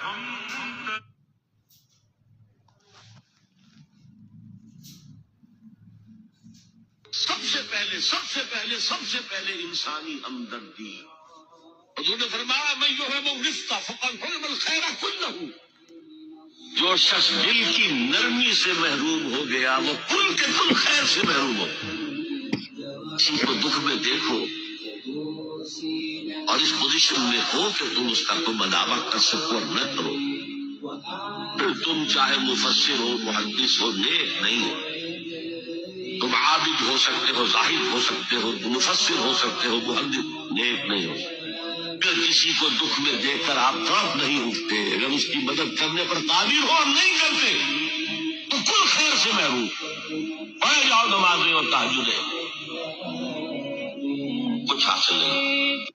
سب سے پہلے انسانی ہمدردی. حضور نے فرمایا میں یحب الرفق فقد حرم الخیر کلہ. جو شخص دل کی نرمی سے محروم ہو گیا وہ کل کے کل خیر سے محروم ہو. کسی کو دکھ میں دیکھو اور اس پوزیشن میں ہو کہ تم اس کا کوئی مداوع کر سکو اور نہ کرو. پھر تم چاہے مفسر ہو محدث ہو نیک نہیں ہو. تم عابد ہو سکتے ہو زاہد ہو سکتے ہو مفسر ہو سکتے ہو محدث نیک نہیں ہو. اگر کسی کو دکھ میں دیکھ کر آپ طرف نہیں اٹھتے اگر اس کی مدد کرنے پر قادر ہو اور نہیں کرتے تو کل خیر سے محروم. پڑھ جاؤ نمازیں اور تہجدیں کچھ حاصل نہیں.